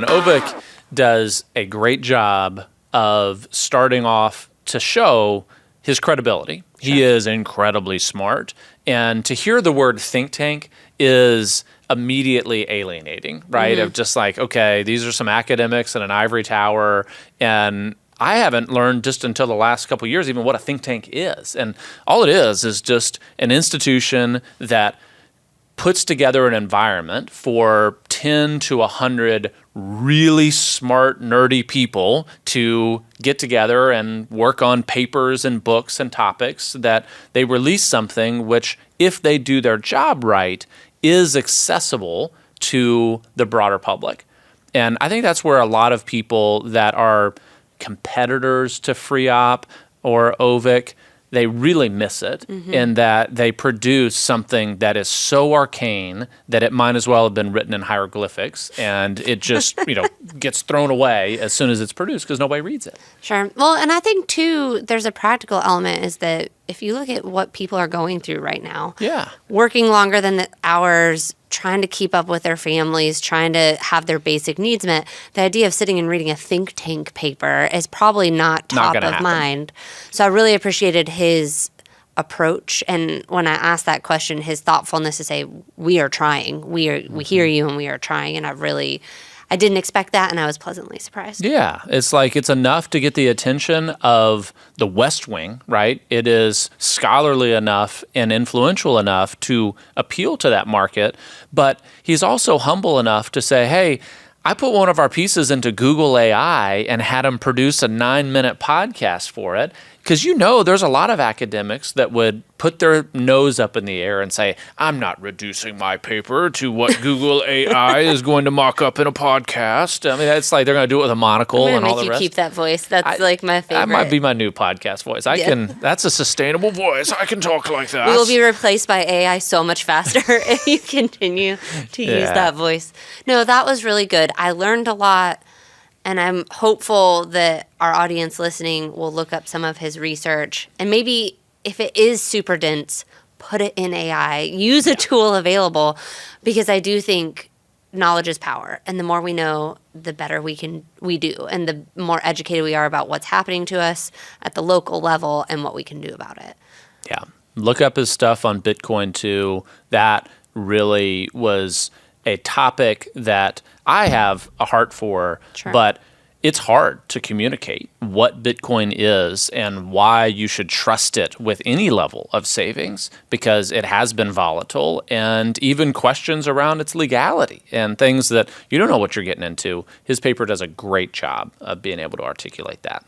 Avik does a great job of starting off to show his credibility. Sure. He is incredibly smart. And to hear the word think tank is immediately alienating, right? Of just like, okay, these are some academics in an ivory tower. And I haven't learned just until the last couple of years even what a think tank is. And all it is just an institution that puts together an environment for 10 to 100 really smart, nerdy people to get together and work on papers and books and topics that they release something which, if they do their job right, is accessible to the broader public. And I think that's where a lot of people that are competitors to FREOPP or Avik, they really miss it in that they produce something that is so arcane that it might as well have been written in hieroglyphics, and it just gets thrown away as soon as it's produced because nobody reads it. Sure. Well, and I think too, there's a practical element is that if you look at what people are going through right now, working longer than the hours, trying to keep up with their families, trying to have their basic needs met, the idea of sitting and reading a think tank paper is probably not top of mind. So I really appreciated his approach, and when I asked that question, his thoughtfulness to say, we are trying, we hear you and we are trying, and I didn't expect that, and I was pleasantly surprised. Yeah, it's like it's enough to get the attention of the West Wing, right? It is scholarly enough and influential enough to appeal to that market, but he's also humble enough to say, hey, I put one of our pieces into Google AI and had him produce a 9-minute podcast for it. Because there's a lot of academics that would put their nose up in the air and say, I'm not reducing my paper to what Google AI is going to mock up in a podcast. I mean, it's like they're going to do it with a monocle and all the rest. I'm going to make you keep that voice. That's like my favorite. That might be my new podcast voice. That's a sustainable voice. I can talk like that. We will be replaced by AI so much faster if you continue to use that voice. No, that was really good. I learned a lot. And I'm hopeful that our audience listening will look up some of his research. And maybe if it is super dense, put it in AI. Use a tool available, because I do think knowledge is power. And the more we know, the better we do. And the more educated we are about what's happening to us at the local level and what we can do about it. Yeah. Look up his stuff on Bitcoin too. That really was a topic that I have a heart for, but it's hard to communicate what Bitcoin is and why you should trust it with any level of savings, because it has been volatile, and even questions around its legality and things that you don't know what you're getting into. His paper does a great job of being able to articulate that.